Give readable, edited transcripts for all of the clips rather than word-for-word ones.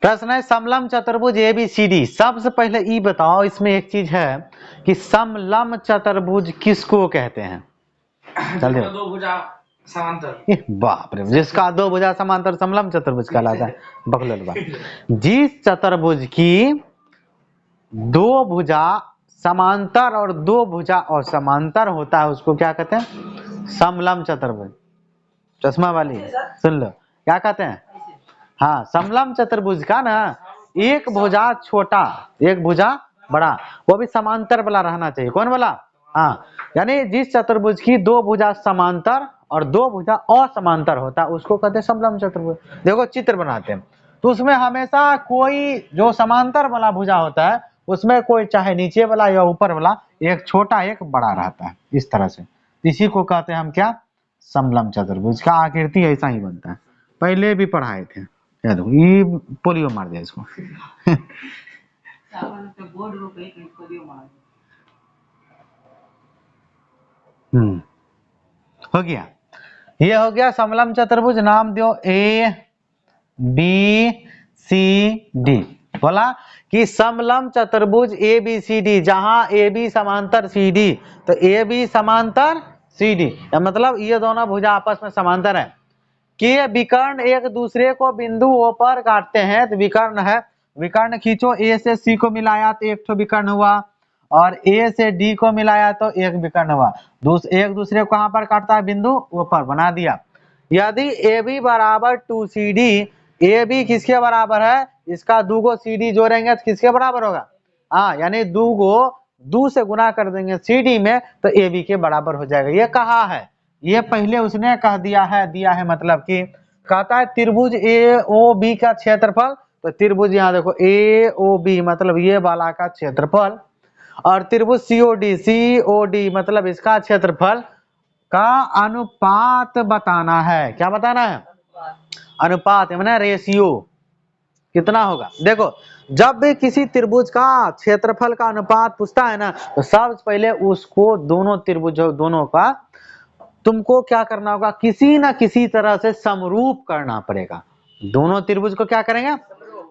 प्रश्न है समलम चतुर्भुज ABCD। सबसे पहले ये बताओ, इसमें एक चीज है कि समलम चतुर्भुज किसको कहते हैं? जल्दी दो भुजा समांतर। बाप रे, जिसका दो भुजा समांतर समलम चतुर्भुज कहलाता है। बकलोल बात। जिस चतुर्भुज की दो भुजा समांतर और दो भुजा और समांतर होता है उसको क्या कहते हैं? समलम चतुर्भुज। चश्मा वाली सुन लो, क्या कहते हैं? हाँ, समलम चतुर्भुज का ना एक भुजा छोटा एक भुजा बड़ा, वो भी समांतर वाला रहना चाहिए। कौन वाला? हाँ, यानी जिस चतुर्भुज की दो भुजा समांतर और दो भुजा असमांतर होता है उसको कहते हैं समलम चतुर्भुज। देखो चित्र बनाते हैं तो उसमें हमेशा कोई जो समांतर वाला भुजा होता है उसमें कोई चाहे नीचे वाला या ऊपर वाला एक छोटा एक बड़ा रहता है, इस तरह से। इसी को कहते हैं हम क्या? समलम चतुर्भुज। का आकृति ऐसा ही बनता है, पहले भी पढ़ाए थे। ये पोलियो मार दिया इसको। हो गया, ये हो गया समलम चतुर्भुज। नाम दो ABCD। बोला कि समलम चतुर्भुज ABCD, जहां AB समांतर CD, तो AB समांतर CD मतलब ये दोनों भुजा आपस में समांतर है कि विकर्ण एक दूसरे को बिंदु O पर काटते हैं। तो विकर्ण है, विकर्ण खींचो, A से C को मिलाया तो एक तो विकर्ण हुआ, और A से D को मिलाया तो एक विकर्ण हुआ। एक दूसरे को कहां पर काटता है? बिंदु O पर बना दिया। यदि AB बराबर 2CD, AB किसके बराबर है? इसका दो को CD जोड़ेंगे तो किसके बराबर होगा? हाँ, यानी दो को दो से गुना कर देंगे CD में तो AB के बराबर हो जाएगा। ये कहा है, ये पहले उसने कह दिया है मतलब कि कहता है त्रिभुज AOB का क्षेत्रफल। तो त्रिभुज यहाँ देखो AOB मतलब ये वाला का क्षेत्रफल, और त्रिभुज COD मतलब इसका क्षेत्रफल का अनुपात बताना है। क्या बताना है? अनुपात माने रेशियो कितना होगा। देखो, जब भी किसी त्रिभुज का क्षेत्रफल का अनुपात पूछता है ना, तो सबसे पहले उसको दोनों त्रिभुज दोनों का तुमको क्या करना होगा? किसी ना किसी तरह से समरूप करना पड़ेगा। दोनों त्रिभुज को क्या करेंगे?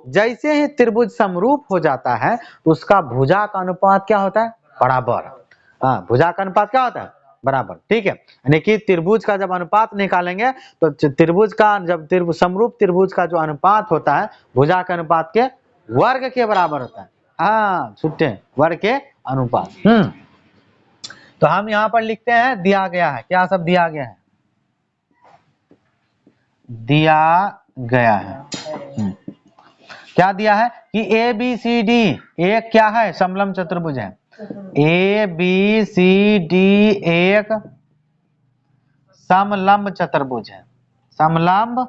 जैसे ही त्रिभुज समरूप हो जाता है उसका भुजा का अनुपात क्या होता है? बराबर। हाँ, भुजा का अनुपात क्या होता है? बराबर। ठीक है, यानी कि त्रिभुज का जब अनुपात निकालेंगे तो त्रिभुज का जब समरूप त्रिभुज का जो अनुपात होता है भुजा के अनुपात के वर्ग के बराबर होता है। हाँ, छुट्टे वर्ग के अनुपात। तो हम यहाँ पर लिखते हैं दिया गया है। क्या सब दिया गया है? दिया गया है। क्या दिया है कि ABCD एक क्या है? समलम चतुर्भुज है। ABCD एक समलंब चतुर्भुज है। समलंब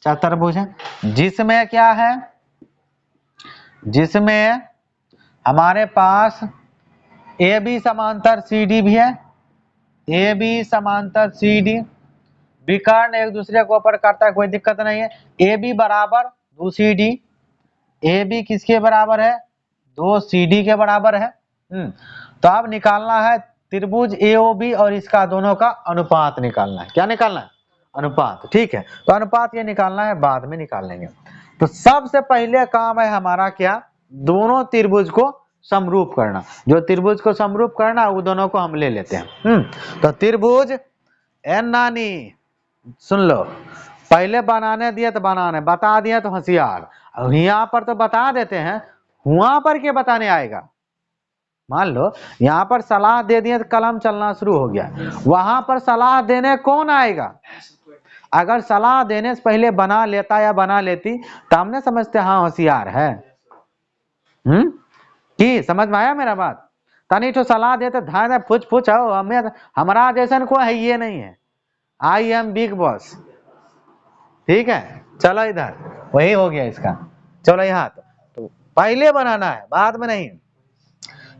चतुर्भुज है जिसमें क्या है? जिसमें हमारे पास AB समांतर CD भी है। AB समांतर CD, विकर्ण एक दूसरे को ऊपर काटता है, कोई दिक्कत नहीं है। AB बराबर 2CD, AB किसके बराबर है? 2CD के बराबर है। तो अब निकालना है त्रिभुज AOB और इसका दोनों का अनुपात निकालना है। क्या निकालना है? अनुपात। ठीक है, तो अनुपात ये निकालना है, बाद में निकाल लेंगे। तो सबसे पहले काम है हमारा क्या? दोनों त्रिभुज को समरूप करना। जो त्रिभुज को समरूप करना वो दोनों को हम ले लेते हैं। तो त्रिभुज एन नानी सुन लो, पहले बनाने दिए तो बनाने, बता दिया तो होशियार। यहाँ पर तो बता देते हैं, वहां पर क्या बताने आएगा? मान लो यहाँ पर सलाह दे दिए तो कलम चलना शुरू हो गया, वहां पर सलाह देने कौन आएगा? अगर सलाह देने से पहले बना लेता या बना लेती तो हमने समझते हाँ होशियार है। कि समझ में आया मेरा बात? तनी तो सलाह देते धाय फुच फुच हो, हमें हमारा जैसन को है ये नहीं है। I am big boss. ठीक है, चलो इधर वही हो गया इसका। चलो यहाँ तो पहले बनाना है, बाद में नहीं।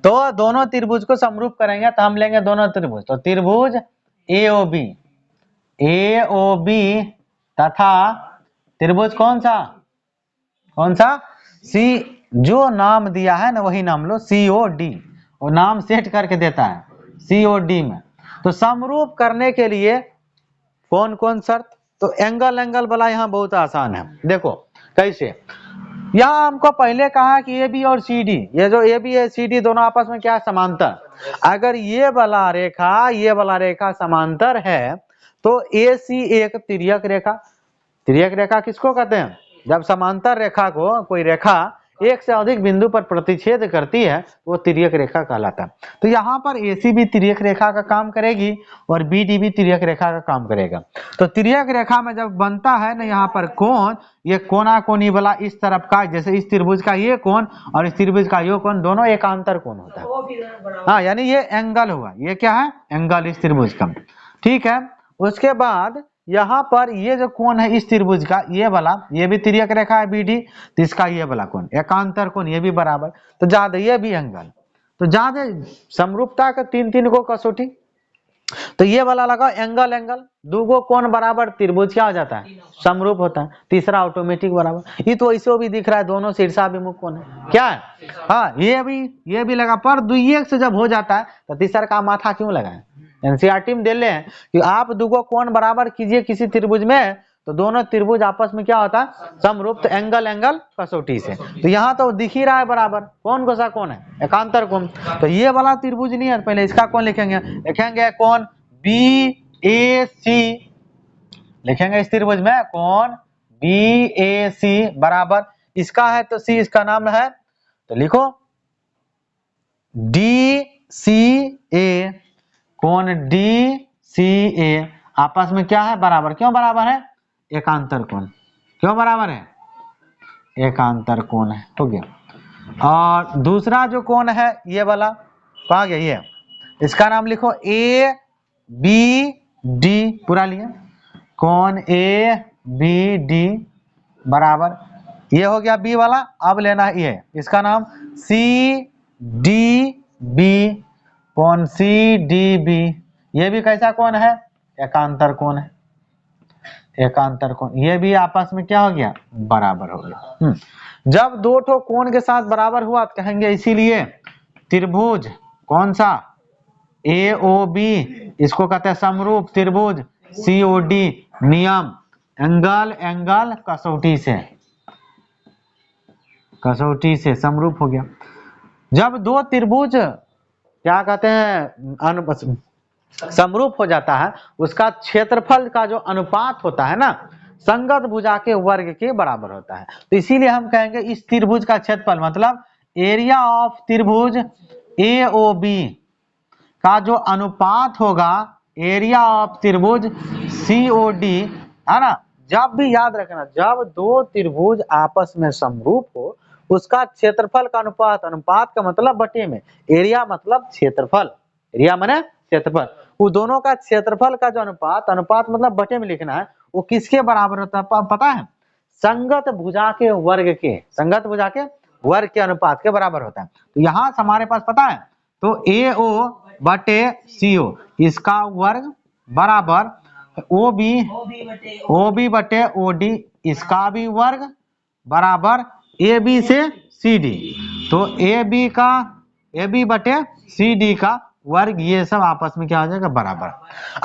तो दोनों त्रिभुज को समरूप करेंगे तो हम लेंगे दोनों त्रिभुज। तो त्रिभुज AOB तथा त्रिभुज कौन सा? कौन सा? C, जो नाम दिया है ना वही नाम लो, COD। और नाम सेट करके देता है COD में। तो समरूप करने के लिए कौन कौन शर्त? तो एंगल वाला यहाँ बहुत आसान है। देखो कैसे, यहाँ हमको पहले कहा कि ए बी और सी डी, ये जो ए बी है सी डी दोनों आपस में क्या है, समांतर। अगर ये वाला रेखा समांतर है तो ए सी एक तिर्यक रेखा। तिर्यक रेखा किसको कहते हैं? जब समांतर रेखा को कोई रेखा एक से अधिक बिंदु पर प्रतिच्छेद करती है वो तिर्यक रेखा कहलाता है। तो यहाँ पर AC भी तिर्यक रेखा का काम करेगी और BD भी तिर्यक रेखा का काम करेगा। तो तिर्यक रेखा में जब बनता है ना यहाँ पर कोण, ये कोना कोनी वाला इस तरफ का, जैसे इस त्रिभुज का ये कोण और इस त्रिभुज का ये कोण, दोनों एकांतर कोण होता है। हाँ, यानी ये एंगल हुआ, ये क्या है, एंगल इस त्रिभुज का। ठीक है, उसके बाद यहाँ पर ये जो कोण है इस त्रिभुज का, ये वाला, ये भी तिर्यक रेखा है BD, तो इसका ये वाला कोण एकांतर कोण, ये भी बराबर, तो ज्यादा ये भी एंगल, तो ज्यादा समरूपता का तीन को कसौटी। तो ये वाला लगा एंगल, दूगो कोण बराबर, त्रिभुज क्या हो जाता है, समरूप होता है। तीसरा ऑटोमेटिक बराबर, ये तो ऐसे भी दिख रहा है, दोनों शीर्षाभिमुख कोण है, क्या है, हाँ ये भी लगा। पर द्वियक से जब हो जाता है तो तीसरा का माथा क्यों लगाए? एनसीईआरटी में दिले हैं कि आप दुगो कोण बराबर कीजिए किसी त्रिभुज में, तो दोनों त्रिभुज आपस में क्या होता है, समरूप। तो एंगल कसौटी से, तो यहाँ तो दिख ही रहा है बराबर, कौन सा कोण है, एकांतर कोण। तो ये वाला त्रिभुज नहीं है, पहले इसका कोण लिखेंगे कोण BAC, लिखेंगे इस त्रिभुज में कोण BAC बराबर, इसका है तो C इसका नाम है, तो लिखो DCA, कोण DCA आपस में क्या है, बराबर। क्यों बराबर है? एकांतर कोण। क्यों बराबर है? एकांतर कोण है, हो गया। और दूसरा जो कोण है ये वाला कहा गया, ये इसका नाम लिखो ABD, पूरा लिए कोण ABD बराबर, ये हो गया B वाला। अब लेना है ये, इसका नाम CDB, कोण CDB, ये भी कैसा कोण है, एकांतर कोण है, एकांतर कोण। ये भी आपस में क्या हो गया, बराबर हो गया। जब दो ठो कोण के साथ बराबर हुआ तो कहेंगे इसीलिए त्रिभुज कौन सा, AOB, इसको कहते हैं समरूप त्रिभुज। COD नियम, एंगल कसौटी से समरूप हो गया। जब दो त्रिभुज क्या कहते हैं समरूप हो जाता है, उसका क्षेत्रफल का जो अनुपात होता है ना, संगत भुजा के वर्ग के बराबर होता है। तो इसीलिए हम कहेंगे इस त्रिभुज का क्षेत्रफल, मतलब एरिया ऑफ त्रिभुज AOB का जो अनुपात होगा एरिया ऑफ त्रिभुज COD, है ना। जब भी याद रखना, जब दो त्रिभुज आपस में समरूप हो उसका क्षेत्रफल का अनुपात का मतलब बटे में, एरिया मतलब क्षेत्रफल, एरिया माने क्षेत्रफल, वो दोनों का क्षेत्रफल का जो अनुपात मतलब बटे में लिखना है, वो किसके बराबर होता है पता है? संगत भुजा के वर्ग के अनुपात के बराबर होता है। तो यहाँ हमारे पास पता है, तो AO बटे CO इसका वर्ग बराबर OB बटे OD इसका भी वर्ग बराबर AB से CD, तो AB बटे CD का वर्ग, ये सब आपस में क्या हो जाएगा, बराबर।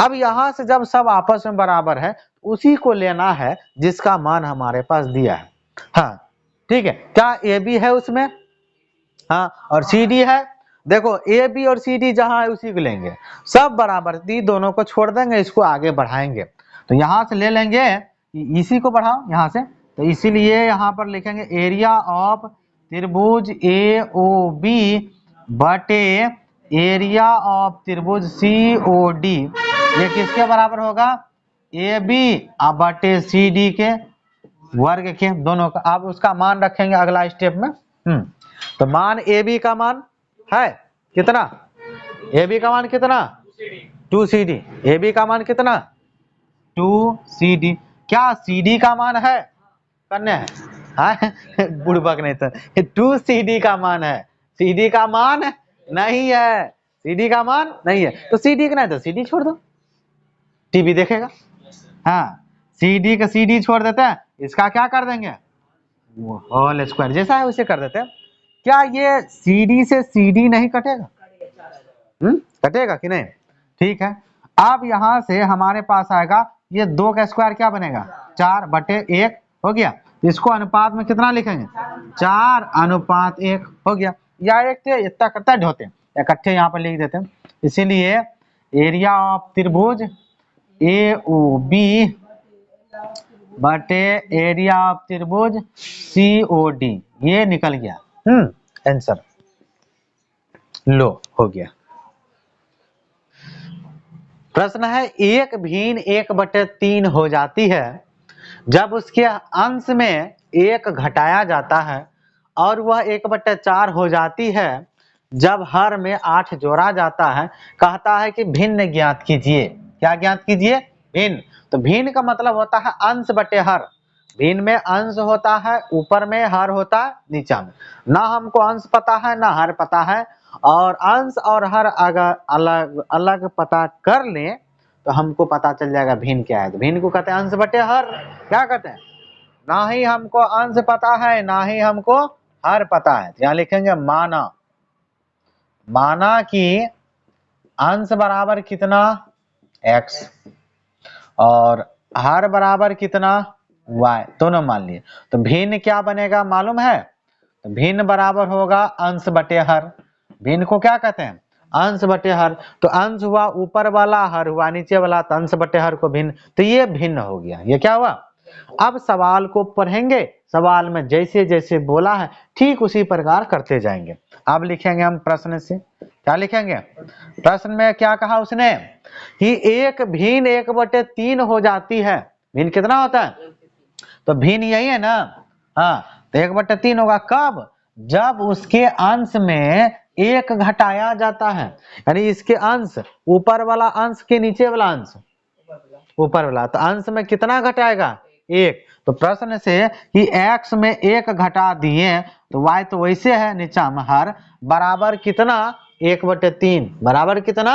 अब यहाँ से जब सब आपस में बराबर है उसी को लेना है जिसका मान हमारे पास दिया है। हाँ ठीक है, क्या AB है उसमें, हाँ, और CD है। देखो AB और CD जहां है उसी को लेंगे, सब बराबर थी, दोनों को छोड़ देंगे, इसको आगे बढ़ाएंगे। तो यहाँ से ले लेंगे, इसी को बढ़ाओ यहाँ से, तो इसीलिए यहाँ पर लिखेंगे एरिया ऑफ त्रिभुज AOB बटे एरिया ऑफ त्रिभुज COD, ये किसके बराबर होगा, AB बटे CD के वर्ग के, दोनों का। अब उसका मान रखेंगे अगला स्टेप में। तो मान AB का मान है कितना, AB का मान कितना 2CD, AB का मान कितना 2CD, क्या CD का मान है कन्या है, बुड़बक नहीं तो 2CD का मान है, CD का मान नहीं है, CD का मान नहीं है, तो CD का नहीं तो CD छोड़ दो, टीवी देखेगा। हाँ, CD का CD छोड़ देते हैं, इसका क्या कर देंगे, होल स्क्वायर जैसा है उसे कर देते हैं। क्या ये CD से CD नहीं कटेगा, कटेगा कि नहीं, ठीक है। अब यहां से हमारे पास आएगा ये 2 का स्क्वायर क्या बनेगा 4 बटे 1 हो गया, इसको अनुपात में कितना लिखेंगे 4:1 हो गया। या एक थे इतना करता होते इकट्ठे यहाँ पर लिख देते हैं। इसीलिए एरिया ऑफ त्रिभुज AOB बटे एरिया ऑफ त्रिभुज COD ये निकल गया आंसर। लो हो गया। प्रश्न है 1 भीन 1/3 हो जाती है जब उसके अंश में 1 घटाया जाता है और वह 1/4 हो जाती है जब हर में 8 जोड़ा जाता है। कहता है कि भिन्न ज्ञात कीजिए। क्या ज्ञात कीजिए? भिन्न। तो भिन्न का मतलब होता है अंश बटे हर। भिन्न में अंश होता है ऊपर में, हर होता है नीचा में। ना हमको अंश पता है ना हर पता है, और अंश और हर अगर अलग अलग पता कर लें तो हमको पता चल जाएगा भिन्न क्या है। तो भिन्न को कहते हैं अंश बटे हर। क्या कहते हैं? ना ही हमको अंश पता है ना ही हमको हर पता है। यहाँ लिखेंगे माना। माना कि अंश बराबर कितना x और हर बराबर कितना y, दोनों मान लिए। तो भिन्न क्या बनेगा मालूम है? तो भिन्न बराबर होगा अंश बटे हर। भिन्न को क्या कहते हैं? अंश बटे हर। तो अंश हुआ ऊपर वाला, हर हुआ नीचे वाला, तो अंश बटे हर को भिन्न। तो ये भिन्न हो गया। ये क्या हुआ? अब सवाल को पढ़ेंगे, सवाल में जैसे जैसे बोला है ठीक उसी प्रकार करते जाएंगे। अब लिखेंगे हम प्रश्न से। क्या लिखेंगे? प्रश्न में क्या कहा उसने कि 1 भिन्न 1/3 हो जाती है। भिन्न कितना होता है? तो भिन्न यही है ना। हाँ, तो 1/3 होगा कब? जब उसके अंश में 1 घटाया जाता है। यानी इसके अंश, ऊपर वाला अंश के नीचे वाला अंश, ऊपर वाला। तो अंश में कितना घटाएगा? 1। तो प्रश्न से कि x में 1 घटा दिए तो y तो वैसे है नीचा में हर बराबर कितना? 1/3 बराबर कितना?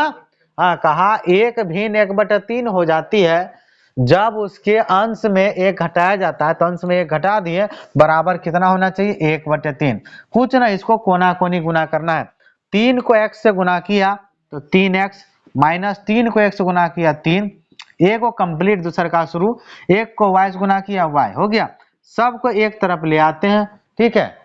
हाँ, कहा 1 भिन्न 1/3 हो जाती है जब उसके अंश में 1 घटाया जाता है। तो अंश में 1 घटा दिए बराबर कितना होना चाहिए? 1/3। कुछ ना, इसको कोना कोनी गुना करना है। 3 को x से गुना किया तो 3x, माइनस 3 को x से गुना किया 3, एक को कंप्लीट दूसरे का शुरू, एक को y से गुना किया y, हो गया। सबको एक तरफ ले आते हैं। ठीक है,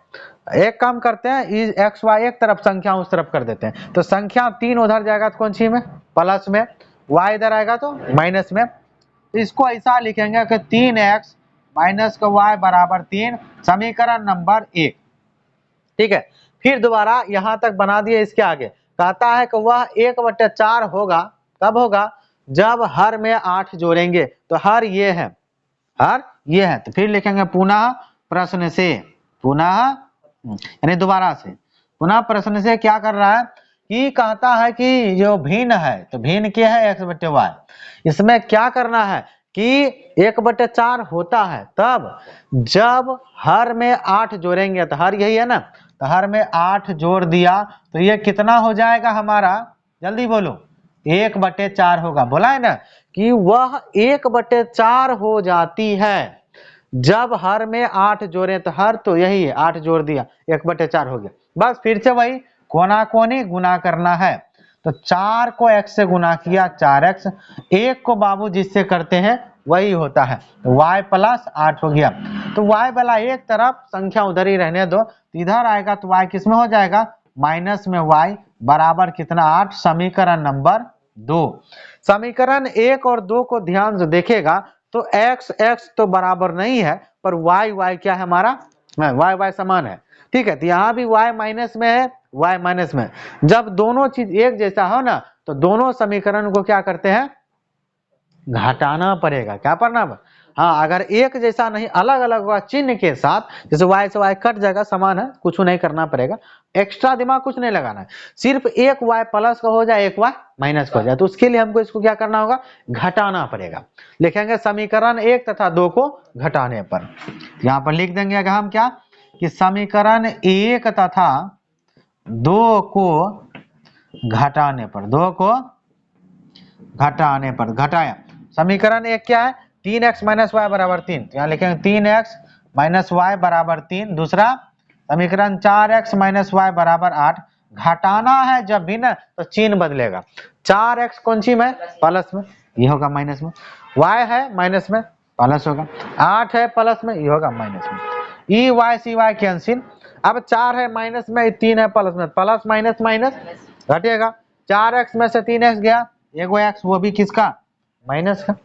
एक काम करते हैं, x y एक तरफ, संख्या उस तरफ कर देते हैं। तो संख्या 3 उधर जाएगा तो कौन सी में? प्लस में। y इधर आएगा तो माइनस में। तो इसको ऐसा लिखेंगे कि 3x माइनस का y बराबर 3, समीकरण नंबर 1। ठीक है, फिर दोबारा यहां तक बना दिए। इसके आगे कहता है कि वह 1/4 होगा। कब होगा? जब हर में 8 जोड़ेंगे। तो हर ये है, हर ये है। तो फिर लिखेंगे पुनः प्रश्न से, पुनः यानी दोबारा से, पुनः प्रश्न से क्या कर रहा है कि कहता है कि जो भिन्न है, तो भिन्न क्या है? x/y। इसमें क्या करना है कि 1/4 होता है तब जब हर में 8 जोड़ेंगे। तो हर यही है ना, तो हर में 8 जोड़ दिया तो ये कितना हो जाएगा हमारा? जल्दी बोलो। 1/4 होगा। बोला है ना कि वह 1/4 हो जाती है जब हर में 8 जोड़े। तो हर तो यही है, 8 जोड़ दिया 1/4 हो गया। बस फिर से वही कोना कोनी गुना करना है। तो 4 को x से गुना किया 4x, 1 को बाबू जिससे करते हैं वही होता है। तो y + 8 हो गया। तो y वाला एक तरफ, संख्या उधर ही रहने दो। इधर आएगा तो y किस में हो जाएगा? माइनस में y बराबर कितना? 8। समीकरण नंबर 2। समीकरण 1 और 2 को ध्यान से देखेगा तो x तो बराबर नहीं है, पर y क्या है हमारा? y समान है। ठीक है, तो यहाँ भी y माइनस में है, y माइनस में। जब दोनों चीज एक जैसा हो ना तो दोनों समीकरण को क्या करते हैं? घटाना पड़ेगा। क्या पढ़ना? हाँ, अगर एक जैसा नहीं, अलग अलग हुआ चिन्ह के साथ, जैसे y से y कट जाएगा, समान है, कुछ नहीं करना पड़ेगा। एक्स्ट्रा दिमाग कुछ नहीं लगाना है, सिर्फ एक y प्लस का हो जाए, एक y माइनस का हो जाए। तो उसके लिए हमको इसको क्या करना होगा? घटाना पड़ेगा। लिखेंगे समीकरण 1 तथा 2 को घटाने पर। यहाँ पर लिख देंगे अगर हम क्या कि समीकरण 1 तथा 2 को घटाने पर, 2 को घटाने पर, घटाया। समीकरण 1 क्या है? 3x - y बराबर 3। तो यहाँ लिखेंगे 3x - y बराबर 3। दूसरा समीकरण 4x - y बराबर 8। घटाना है जब भी ना तो चिन्ह बदलेगा। 4x कौन सी में? प्लस में, ये होगा माइनस में। y है माइनस में, प्लस होगा, 8 है प्लस में, ये होगा माइनस में, e y c y cancel. अब 4 है माइनस में, 3 है प्लस में, प्लस माइनस माइनस घटेगा, 4x में से 3x गया, एगो x वो भी किसका, माइनस का,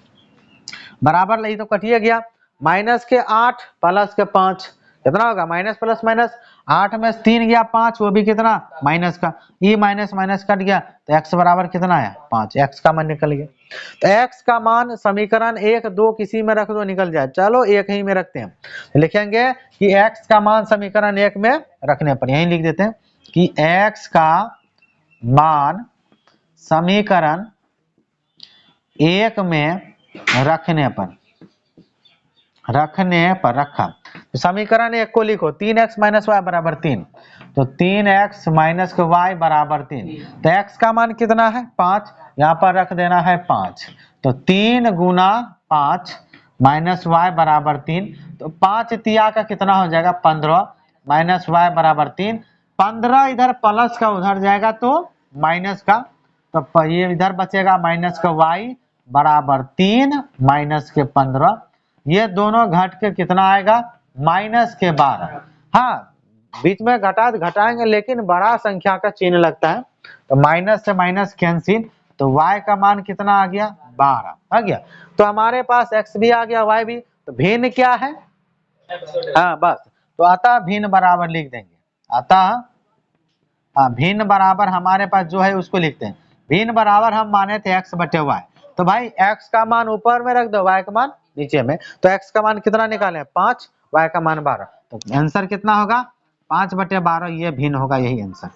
बराबर नहीं तो कटिए गया, माइनस के 8 प्लस के 5 कितना होगा, माइनस प्लस माइनस, 8 में से 3 गया 5 वो भी कितना, माइनस का, ई माइनस माइनस कट गया तो x बराबर कितना है 5, x का मान निकल गया। तो x का मान समीकरण 1 2 किसी में रख दो निकल जाए, चलो एक ही में रखते हैं, लिखेंगे कि x का मान समीकरण 1 में रखने पर, यही लिख देते हैं कि x का मान समीकरण 1 में रखने पर रखा, तो समीकरण 1 को लिखो, 3x माइनस वाई बराबर 3, तो 3x माइनस वाई बराबर 3, तो x का मान कितना है 5, यहाँ पर रख देना है 5, तो 3 गुना 5 माइनस वाई बराबर 3, तो 5 तिया का कितना हो जाएगा 15 माइनस वाई बराबर 3, 15 इधर प्लस का उधर जाएगा तो माइनस का, तो ये इधर बचेगा माइनस का y बराबर 3 माइनस के 15, ये दोनों घट के कितना आएगा माइनस के 12। हाँ बीच में घटाएंगे लेकिन बड़ा संख्या का चिन्ह लगता है, तो माइनस से माइनस कैंसिल, तो y का मान कितना आ गया 12 आ गया, तो हमारे पास x भी आ गया y भी, तो भिन्न क्या है, हाँ बस, तो अतः भिन्न बराबर लिख देंगे, अतः भिन्न बराबर हमारे पास जो है उसको लिखते हैं, भिन्न बराबर हम माने थे x बटे y, तो भाई x का मान ऊपर में रख दो, y का मान नीचे में, तो x का मान कितना निकाले 5, y का मान 12, तो आंसर कितना होगा 5 बटे 12, ये भिन्न होगा, यही आंसर।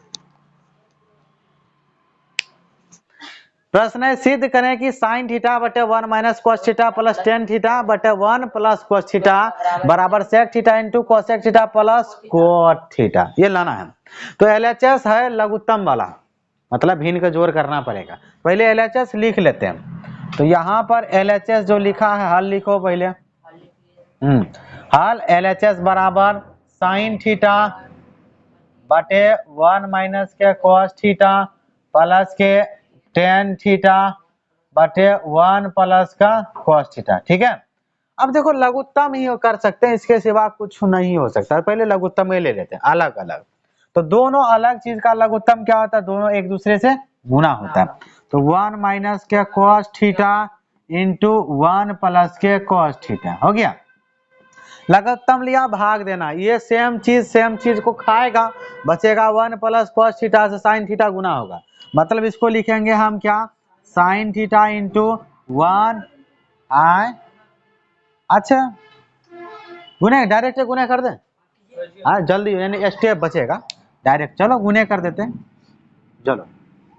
प्रश्न है सिद्ध करें कि साइन थीटा बटे 1 minus cos theta plus tan theta बटे 1 प्लस कॉस थीटा बराबर sec theta into cosec theta plus cot theta, ये लाना है। तो LHS है लघुत्तम वाला, मतलब भिन्न का जोड़ करना पड़ेगा, पहले LHS लिख लेते हैं, तो यहाँ पर LHS जो लिखा है हल लिखो पहले, हल LHS बराबर साइन थीटा बटे 1 माइनस के कॉस थीटा प्लस के टेन थीटा बटे 1 प्लस का कॉस थीटा, ठीक है। अब देखो लघुत्तम ही कर सकते हैं, इसके सिवा कुछ नहीं हो सकता, पहले लघुत्तम ही ले लेते हैं अलग अलग, तो दोनों अलग चीज का लघुत्तम क्या होता है, दोनों एक दूसरे से गुना होता है, तो 1 माइनस के कॉस थीटा इंटू 1 प्लस के कॉस थीटा हो गया, लघुत्तम लिया भाग देना, ये सेम चीज को खाएगा, बचेगा 1 प्लस कॉस थीटा से साइन थीटा गुना होगा, मतलब इसको लिखेंगे हम क्या साइन थीटा इंटू 1 आई, अच्छा गुने डायरेक्ट गुने कर दें, हाँ जल्दी यानी स्टेप बचेगा, डायरेक्ट चलो गुने कर देते हैं, चलो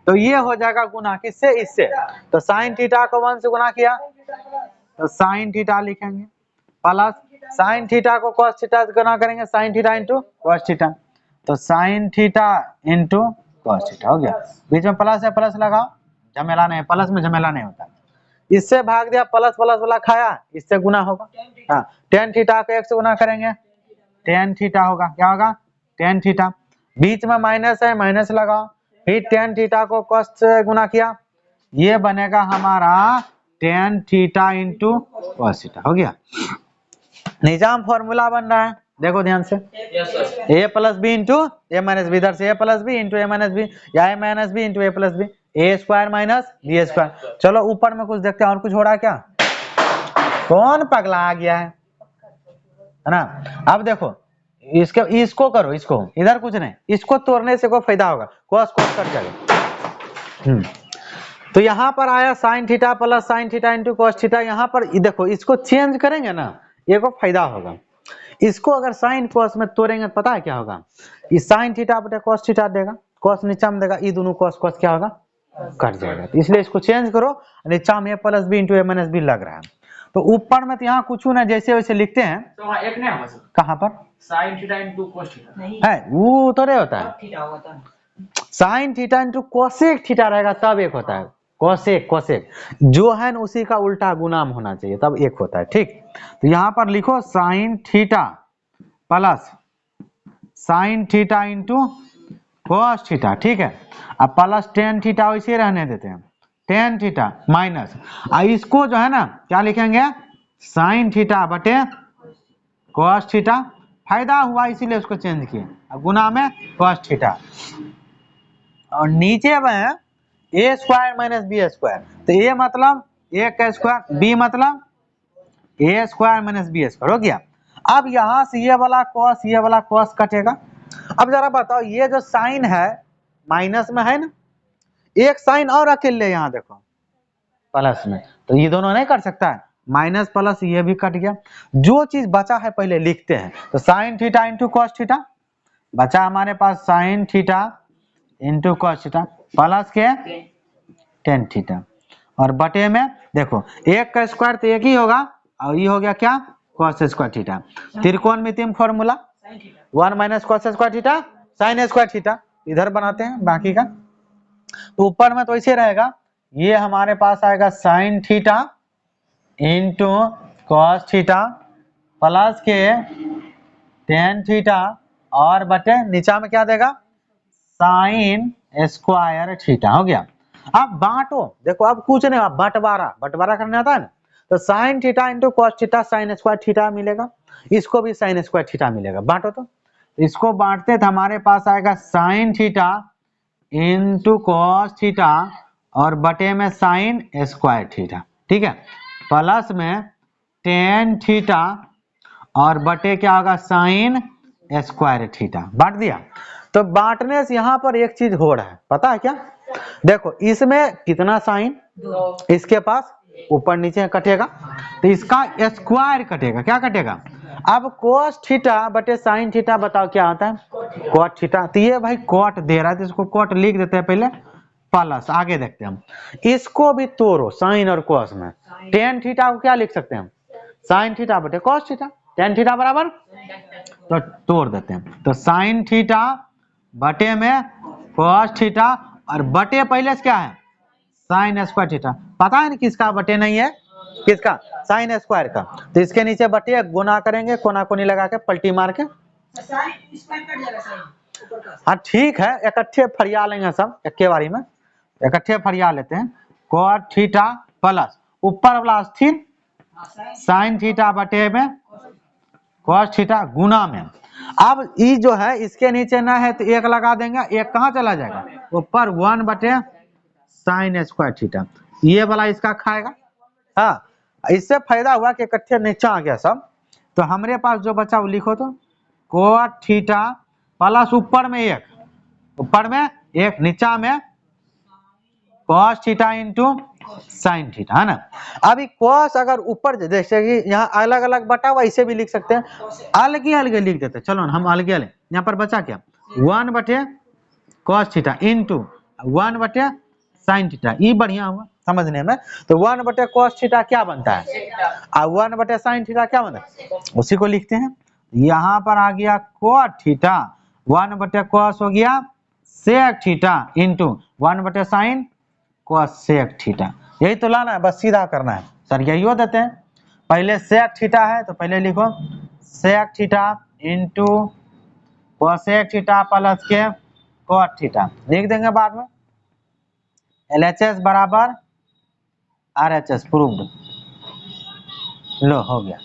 तो ये हो जाएगा गुना किससे, इससे, तो साइन थीटा को 1 से गुना किया तो साइन थीटा लिखेंगे, प्लस साइन थीटा को कॉस थीटा से गुना करेंगे, sine theta into cos theta, तो sine theta into cos theta हो गया, बीच में प्लस है प्लस लगाओ, झमेला नहीं, प्लस में झमेला नहीं होता, इससे भाग दिया प्लस प्लस वाला खाया, इससे गुना होगा, हाँ टेन थीटा को 1 से गुना करेंगे टेन थीटा होगा, क्या होगा टेन थीटा, बीच में माइनस है माइनस लगाओ, फिर टेन थीटा को कॉस से गुना किया, ये बनेगा हमारा tan theta into cos theta हो गया। निजाम फॉर्मूला बन रहा है, देखो ध्यान से, a plus b into a minus b, इधर से a plus b into a minus b, या a minus b into a plus b, a square minus b square. चलो ऊपर में कुछ देखते हैं, और कुछ हो रहा है क्या, कौन पगला आ गया है ना। अब देखो इसको करो, इसको इधर कुछ नहीं, इसको तोड़ने से कोई फायदा होगा, कॉस कॉस कट जाएगा, तो यहाँ पर आया sine theta plus sine theta into cos theta, यहाँ पर देखो इसको चेंज करेंगे ना, ये को फायदा होगा, इसको अगर साइन कॉस में तोड़ेंगे पता है क्या होगा, ये साइन थीटा बटे कॉस थीटा देगा, कॉस नीचा में देगा, ये दोनों कॉस कॉस क्या होगा कट जाएगा, तो इसलिए इसको चेंज करो, नीचा में ए plus b into a minus B लग रहा है, तो ऊपर में तो यहाँ कुछ ना जैसे वैसे लिखते हैं, तो वहाँ एक नहीं होगा सर, कहाँ पर sign theta into cos theta है, वो तो नहीं होता है, sign theta into cosec theta रहेगा तब एक होता है, कोसेक कोसेक जो है ना उसी का उल्टा गुणाम होना चाहिए तब एक होता है, ठीक। तो यहाँ पर लिखो sine theta plus sine theta into cos theta, ठीक है, अब प्लस टेन थीटा वैसे रहने देते हैं, टेन थीटा माइनस, इसको जो है ना क्या लिखेंगे साइन थीटा बटे कॉस थीटा, फायदा हुआ इसीलिए उसको चेंज किए, गुना में कॉस थीटा, और नीचे में ए स्क्वायर माइनस बी स्क्वायर, तो ए मतलब ए का स्क्वायर, बी मतलब ए स्क्वायर माइनस बी स्क्वायर हो गया। अब यहां से ये वाला कॉस कटेगा। अब जरा बताओ ये जो साइन है माइनस में है ना, एक साइन और अकेले यहाँ देखो प्लस में, तो ये दोनों नहीं कर सकता है, माइनस प्लस ये भी कट गया। जो चीज बचा है पहले लिखते हैं, तो sine theta into cos theta बचा हमारे पास, sine theta into cos theta plus के टेन थीटा, और बटे में देखो एक का स्क्वायर तो एक ही होगा, और ये हो गया क्या कॉस स्क्वायर थीटा, त्रिकोणमितीय formula 1 minus cos square theta sine square theta, इधर बनाते हैं बाकी का। तो ऊपर में तो ऐसे रहेगा, ये हमारे पास आएगा sign theta into cos theta plus के टेन थीटा, और बटे नीचा में क्या देगा साइन स्क्वायर थीटा हो गया। अब बांटो, देखो अब कुछ नहीं, अब बंटवारा करने आता है ना, तो sine theta into cos theta sine square theta मिलेगा, इसको भी साइन स्क्वायर थीटा मिलेगा, बांटो तो इसको बांटते तो हमारे पास आएगा sign theta into cos theta और बटे में साइन स्क्वायर थीटा, ठीक है, प्लस में टेन थीटा और बटे क्या होगा साइन स्क्वायर थीटा, बांट दिया। तो बांटने से यहां पर एक चीज हो रहा है, पता है क्या, देखो इसमें कितना साइन, इसके पास ऊपर नीचे कटेगा, तो इसका स्क्वायर कटेगा, क्या कटेगा, अब cos थीटा बटे साइन थीटा बताओ क्या आता है cot थीटा, तो ये भाई cot दे रहा है तो इसको cot लिख देते हैं पहले प्लस, आगे देखते हैं हम, इसको भी तोड़ो साइन और cos में, टेन थीटा को क्या लिख सकते हैं हम साइन थीटा बटे cos थीटा, टेन थीटा बराबर, तो तोड़ देते हैं, तो साइन थीटा बटे में cos थीटा और बटे पहले से क्या है साइन स्क्वायर थीटा, पता है ना किसका बटे नहीं है, किसका साइन स्क्वायर का, तो इसके नीचे बटे गुना करेंगे, कोना कोनी लगा के पलटी मार के, हाँ ठीक है, इकट्ठे फरिया लेंगे सब एक बारी में, इकट्ठे फरिया लेते हैं, cot थीटा प्लस ऊपर वाला स्थिर साइन थीटा बटे में cos थीटा गुना में, अब ई जो है इसके नीचे ना है तो एक लगा देंगे, एक कहाँ चला जाएगा ऊपर 1 बटे साइन स्क्वायर थीटा, ये वाला इसका खाएगा, हाँ इससे फायदा हुआ कि इकट्ठे नीचे आ गया सब, तो हमारे पास जो बचा वो लिखो तो cot थीटा प्लस ऊपर में एक नीचा में cos theta into sine theta, है ना। अभी cos अगर ऊपर जैसे कि यहाँ अलग अलग बटा हुआ इसे भी लिख सकते हैं, अलग ही लिख देते हैं, चलो हम अलग अलग, यहाँ पर बचा क्या 1 बटे cos थीटा इंटू 1 बटे साइन थीटा, ये बढ़िया हुआ समझने में, तो 1 बटे cos थीटा क्या बनता है और 1 बटे साइन थीटा क्या बनता है, उसी को लिखते हैं, यहाँ पर आ गया cot थीटा 1 बटे cos हो गया sec थीटा इंटू 1 बटे साइन cos sec थीटा, यही तो लाना है, बस सीधा करना है सर, यही हो देते हैं, पहले sec थीटा है तो पहले लिखो sec theta into cosec theta plus के cot थीटा, लिख देंगे बाद में, LHS बराबर RHS प्रूव्ड, लो हो गया।